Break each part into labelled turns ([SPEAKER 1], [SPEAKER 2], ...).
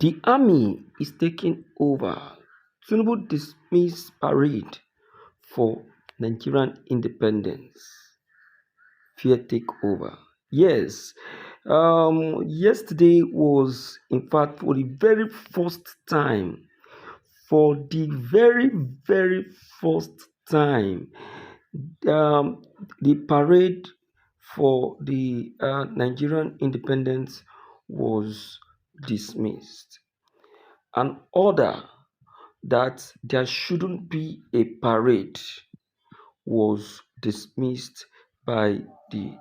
[SPEAKER 1] The army is taking over. Tinubu dismissed parade for Nigerian independence. Fear takeover. Yes. Yesterday was, in fact, for the very first time, for the very, very first time, the parade for the Nigerian independence was dismissed. An order that there shouldn't be a parade was dismissed by the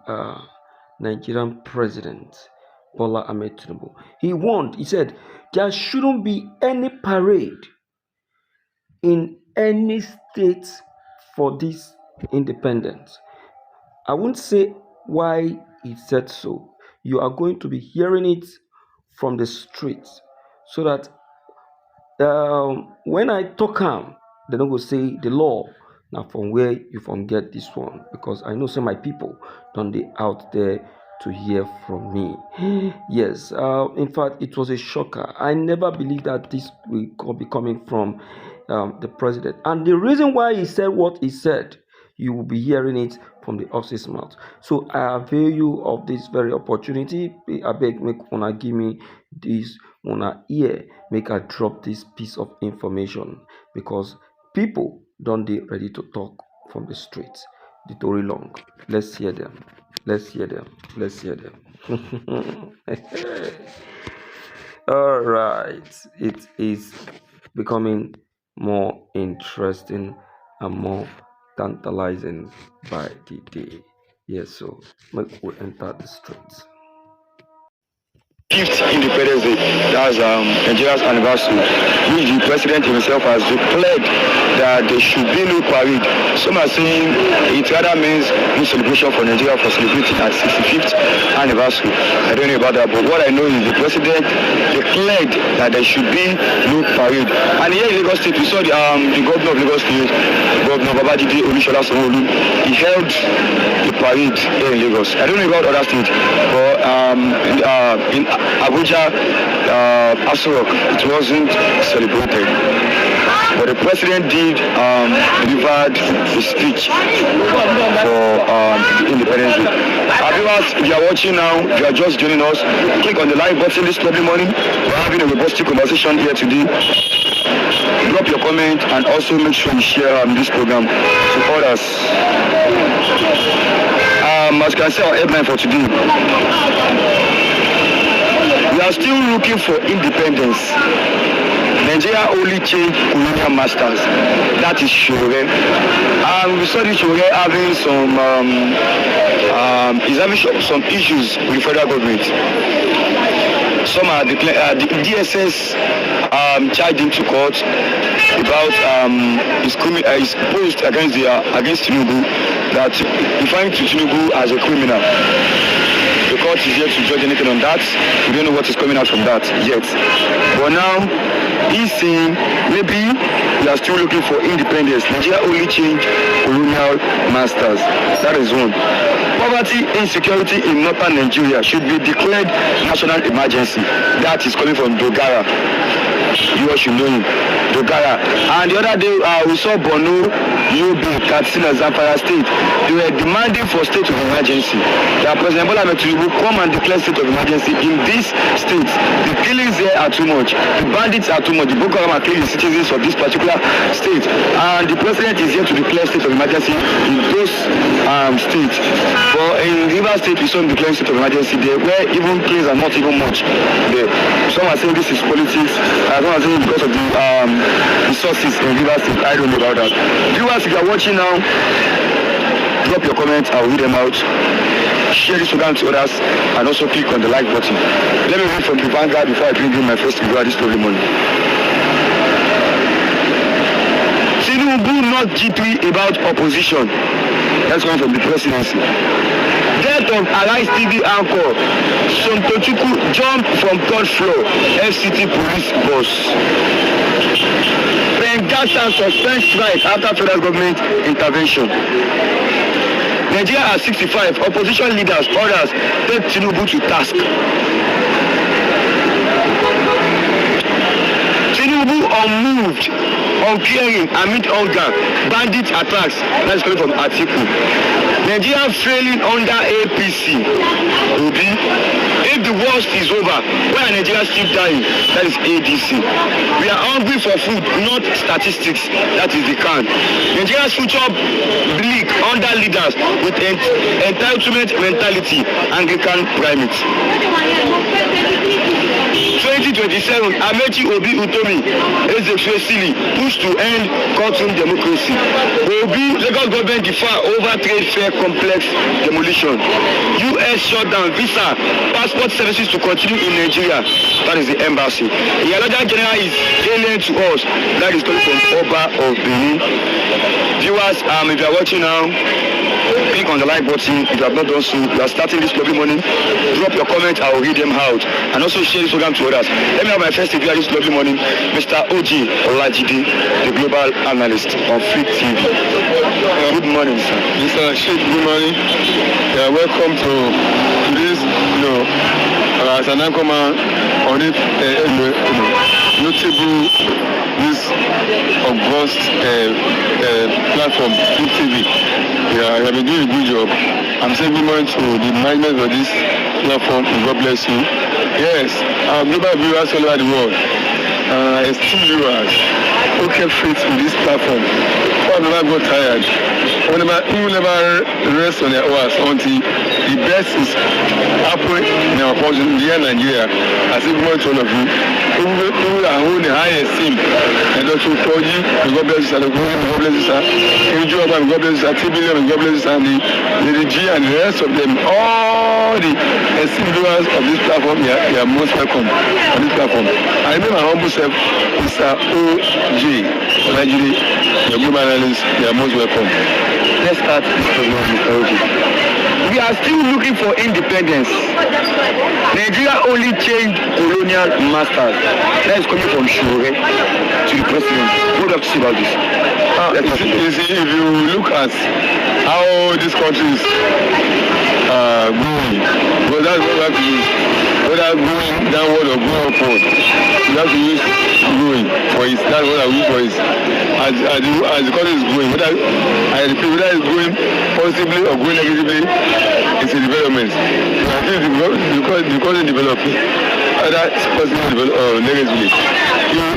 [SPEAKER 1] Nigerian president, Bola Ahmed Tinubu. He warned, he said, there shouldn't be any parade in any state for this independence. I won't say why he said so. You are going to be hearing it from the streets so that when I talk they don't go say the law. Now from where you from get this one, because I know some of my people don't they out there to hear from me. Yes, in fact, it was a shocker. I never believed that this will be coming from the president, and the reason why he said what he said, you will be hearing it from the officer's mouth. So I avail you of this very opportunity. I beg, make una give me this una ear, make I drop this piece of information, because people don't they ready to talk from the streets. The story long. Let's hear them. Let's hear them. Let's hear them. All right. It is becoming more interesting and more tantalizing by the day. Yes, so make we enter the streets.
[SPEAKER 2] Fifth Independence Day, that's Nigeria's anniversary, which the president himself has declared that there should be no parade. Some are saying it rather means no celebration for Nigeria for celebrating at 65th anniversary. I don't know about that, but what I know is the president declared that there should be no parade. And here in Lagos State, we saw the governor of Lagos State, Governor Babajide Olusola Sanwo-Olu, he held the parade here in Lagos. I don't know about other states, but in Abuja, Aso Rock, it wasn't celebrated. But the president did delivered a speech for the Independence Day. Viewers, if you are watching now, if you are just joining us, click on the like button this lovely morning. We're having a robust conversation here today. Drop your comment and also make sure you share this program to others. As you can see, our headline for today. We are still looking for independence. Nigeria only changed colonial masters. That is Shore. We saw this Shore having some issues with the federal government. Some are the DSS charged into court about his post against Tinubu, that referring to Tinubu as a criminal. The court is yet to judge anything on that. We don't know what is coming out from that yet. But now, he's saying maybe we are still looking for independence. Nigeria only changed colonial masters. That is one. Poverty, insecurity in northern Nigeria should be declared national emergency. That is coming from Dogara. You all should know him. Dogara. And the other day, we saw Borno, Yobe, Katsina, Zamfara State. They were demanding for state of emergency. That President Bola Ahmed Tinubu come and declare state of emergency in these states. The killings here are too much. The bandits are too much. The Boko Haram are killing the citizens of this particular state. And the president is here to declare state of emergency in those states. But in River State, we saw him declaring state of emergency there, where even killings are not even much there. Some are saying this is politics. Some are saying because of the resources in River State. I don't know about that. Viewers, if you are watching now, drop your comments. I'll read them out. Share this program to others and also click on the like button. Let me read from the Vanguard before I bring in my first review this story morning. Tinubu not G3 about opposition. That's one from the presidency. Death of Arise TV anchor Sontochukwu jumped from third floor FCT police bus. Benghazi suspend strike after federal government intervention. Nigeria at 65, opposition leaders orders take Tinubu to task. unmoved, uncaring amid hunger, bandit attacks. That is coming from Atiku. Nigeria failing under APC. Obi, if the worst is over, why are Nigerians still dying? That is ADC. We are hungry for food, not statistics. That is the can. Nigeria's future bleak under leaders with entitlement mentality, Anglican primates. 2027, Amechi Obi Utomi, Ezekwe push to end courtroom democracy. Obi, Lagos government differ over trade fair complex demolition. US shutdown visa, passport services to continue in Nigeria. That is the embassy. The Iyaloja General is alien to us. That is coming from Oba of Benin. Viewers, if you are watching now, click on the like button. If you have not done so, you are starting this lovely morning. Drop your comment, I will read them out. And also share this program to others. Let me have my first review this lovely morning, Mr. Oji Olajide, the global analyst on Fleet TV. Good morning, sir.
[SPEAKER 3] Mr. Sheikh, good morning. Yeah, welcome to today's, as an anchorman on it, notable this August platform, Fleet TV. Yeah, you have been doing a good job. I'm saying good morning to the management of this platform. God bless you. Yes, our global viewers all over the world, esteemed viewers, who kept faith in this platform, who never got tired, who never rest on their hours until the best is happening in our portion here in Nigeria. I say good morning to all of you, who are holding the high esteem, and also for you, God bless you, sir, God bless you, sir, God bless you, sir, TBL, God bless you, sir, and the G and the rest of them, all the esteemed viewers of this platform, you are most welcome on this platform. I remember my humble self, Mr. O.J. Olajide, your global analyst, you are most welcome.
[SPEAKER 2] Let's start this program, Mr. Oji. We are still looking for independence. Nigeria only changed colonial masters. That is coming from Shure to the president. What do you have to say about this?
[SPEAKER 3] If you look at how this country is growing, because that's what we have to use. Whether going downward or going upward, we have to use growing for it. That's what I use for it. As the country is growing, whether it's growing positively or growing negatively, it's a development. I think the country developing, whether it's positively or negatively,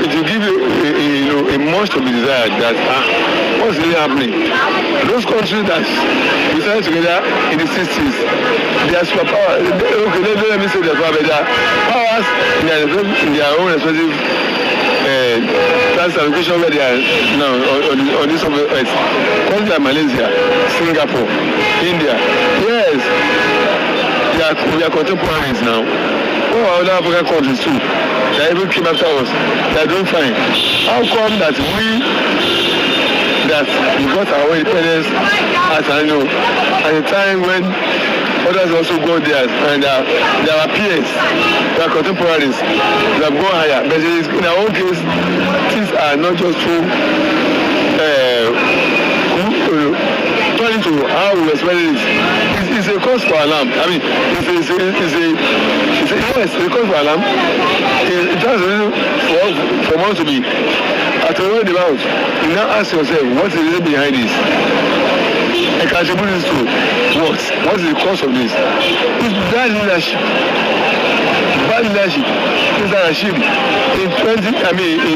[SPEAKER 3] it will give you a much to be desired that what's really happening. Those countries that we started together in the 60s, they are superpower. Okay, let me say that powers in their own respective class allocation where they are now on this earth. Countries like Malaysia, Singapore, India, yes, we are contemporaries now. All other African countries too, they even came after us. They are doing fine. How come that we got our independence at a time when others also go there and there are peers, they are contemporaries, they have gone higher. But in our own case, things are not just true. Turning to how we expect it, it's a cause for alarm. I mean, it's a cause for alarm. It has a reason for one to be at a word about. You now ask yourself, what is the reason behind this? I can attribute this to what? What is the cause of this? It's bad leadership. Bad leadership. Mr. Rashid, in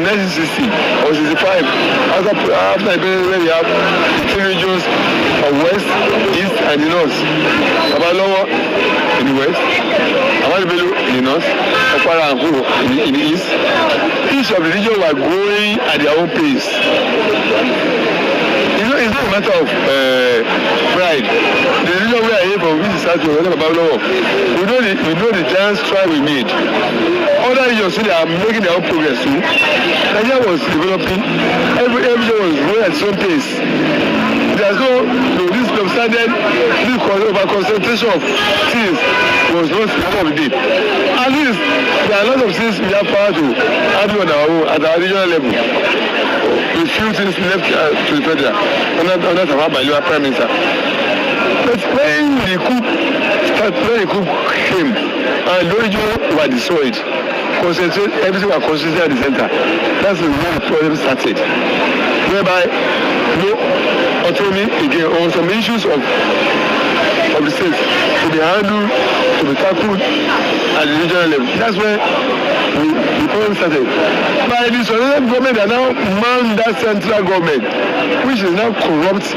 [SPEAKER 3] 1960 or 65, after I where we have the three regions of West, East, and the North. Babalowo in the West, Amadubelu in the North, Okpara and Coup in the East. Each of the regions were growing at their own pace. It's not a matter of pride. The reason we are here for this is to Babalowo. We know the giant stride we made. Other regions they are making their own progress too. Nigeria was developing. Every region was growing at its own pace. There's this lopsided, this over concentration of things was not the day. At least there are a lot of things we have power to handle on our own at our regional level. With few things left to the federal, under the Prime Minister. But when the coup came and the region were destroyed, concentrate, everything was concentrated at the center. That's where the problem started. Whereby no autonomy again, or some issues of the state to be handled, to be tackled at the regional level. That's where the problem started. By the successive government that now mount that central government, which is now corrupt.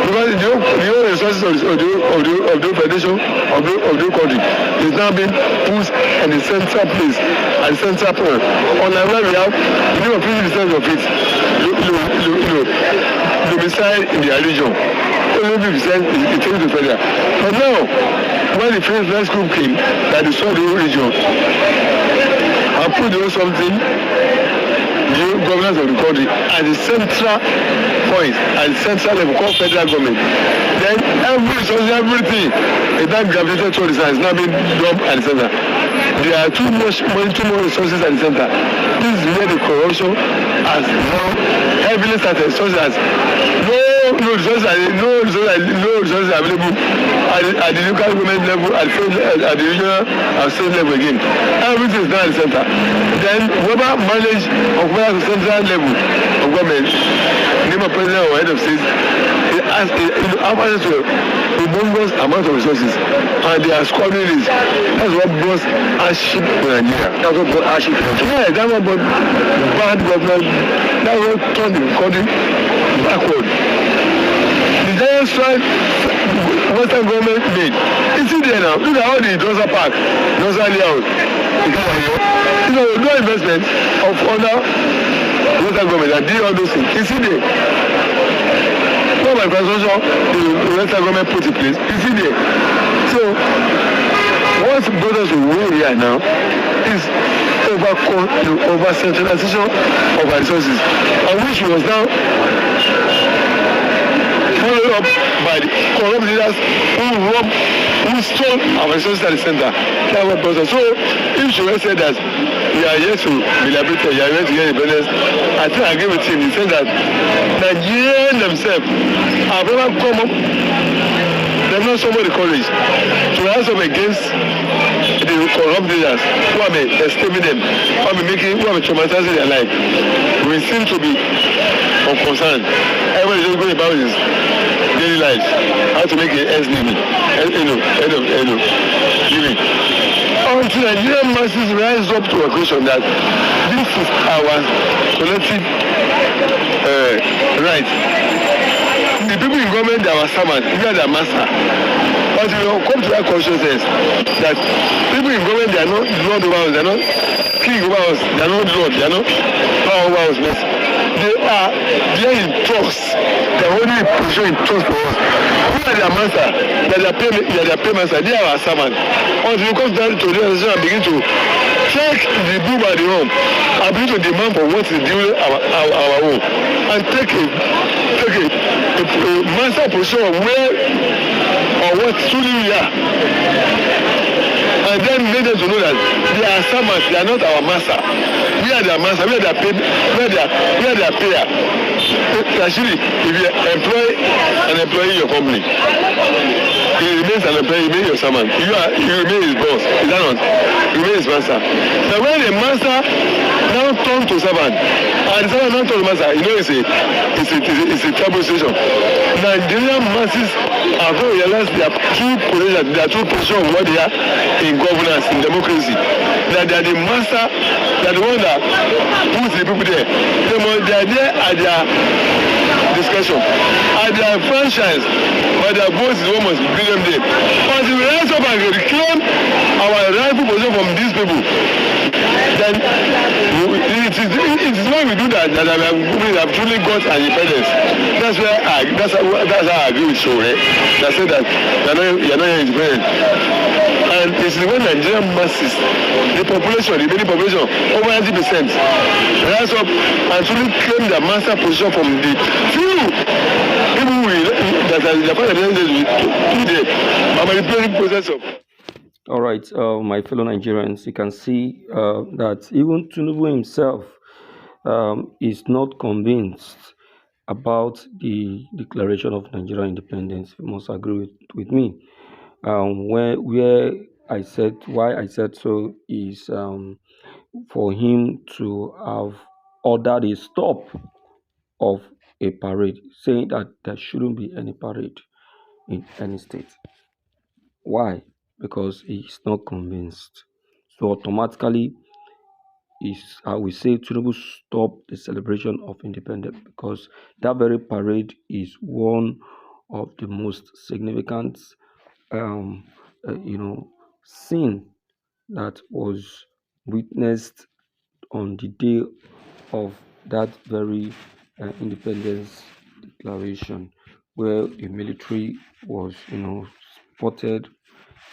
[SPEAKER 3] Because the whole resources of the federation of the country is now being put in the central place, at the central point. Unlike where we have the name of 50% of it, domicile in their region. Only 50% is taken to federal. But now, when the first group came, that they saw the whole region, and put the whole something, the governors of the country at the central point, at the central level called federal government. Then everything is now gravitated to the side, is now being dumped at the center. There are too much money, too much resources at the center. This is where the corruption has now heavily started, such as no resources available at the local government level, at the regional and state level again. Everything is now at the center. Then whoever manage or whoever the central level of government, name of president or head of state, they have access to a humongous amount of resources, and they are squandering this. That's what brought hardship to Nigeria. That's what brought hardship to Nigeria. Yeah, that's what brought bad government. That's what turned the country backward. The giant strike Western government made. It's in there now. Look at all the Dosa Park, Dosa Layout. No investment of other Western government that did all those things. It's in there. No infrastructure the Western government put in place. It's in there. So what brought us to where we are now is over centralization of our resources, and which was now followed up by the corrupt leaders who stole our resources at the center. That's what brought us. So if she will say that we are here to be liberated, we are here to get independence, I think I agree with him. He said that Nigerians themselves have never come up, they've not summoned the courage to rise up against the corrupt leaders who have been esteeming them, who have been traumatizing their life. We seem to be unconcerned. Everybody is just going about his daily lives, how to make an ends living, living. Until Nigerian masses rise up to a question that this is our collective right. The people in government, they are our servants, we are their master. But you know, come to that consciousness that people in government, they are not lord over us, they are not king over us, they are not lord, they are not power over us. They are in trust. They are only in position in trust for us. We are their master, they are their paymaster, they are our servant. Until you come down to the organization and begin to take the bull by the horn and begin to demand for what is due our own, and take a master position of where or what truly we are, and then make them to know that they are servants, they are not our master. We are their master, we are their payer. Actually, if you employ an employee in your company, he remains an employee, he remains your servant. You remain his boss. Is that not? You remain his master. Now when the master now turns to servant, and the servant now turns to master, you know it's a trouble situation. Nigerian masses have not realized their true position of what they are in governance, in democracy. That they are the master, they are the one that puts the people there. They are there at their discussion, at their franchise, but their voice is what must bring them there. But if we rise up and reclaim our rightful position from these people, then it is when we do that we have truly got an independence. That's how I agree with Show, that said that you are not independent. And it is when Nigerian masses, the remaining population, over 90%, rise up and truly claim their master position from the few people that are the part of the I'm a process of.
[SPEAKER 1] All right, my fellow Nigerians, you can see that even Tinubu himself is not convinced about the declaration of Nigerian independence. You must agree with me. Where I said so is for him to have ordered a stop of a parade, saying that there shouldn't be any parade in any state. Why? Because he's not convinced. So automatically, is I will say Tinubu stop the celebration of independence, because that very parade is one of the most significant, um, you know, scene that was witnessed on the day of that very independence declaration, where the military was, spotted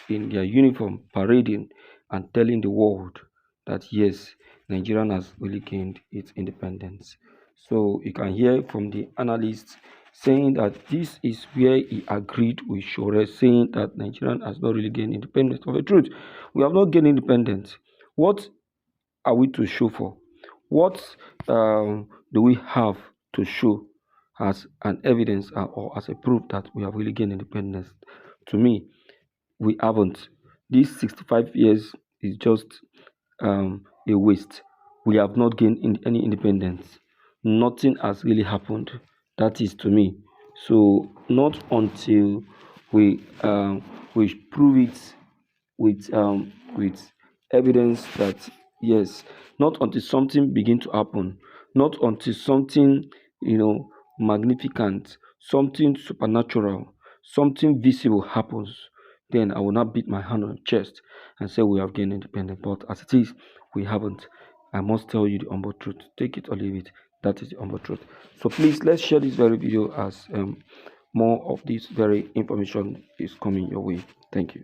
[SPEAKER 1] in their uniform, parading and telling the world that yes, Nigeria has really gained its independence. So you can hear from the analysts saying that this is where he agreed with Shore, saying that Nigeria has not really gained independence. For the truth, we have not gained independence. What are we to show for? What do we have to show as an evidence or as a proof that we have really gained independence? To me, we haven't. These 65 years is just a waste. We have not gained any independence. Nothing has really happened. That is to me. So not until we we prove it with evidence that yes, not until something begin to happen, not until something magnificent, something supernatural, something visible happens, then I will not beat my hand on the chest and say we have gained independence. But as it is, we haven't. I must tell you the humble truth. Take it or leave it. That is the humble truth. So please, let's share this very video as more of this very information is coming your way. Thank you.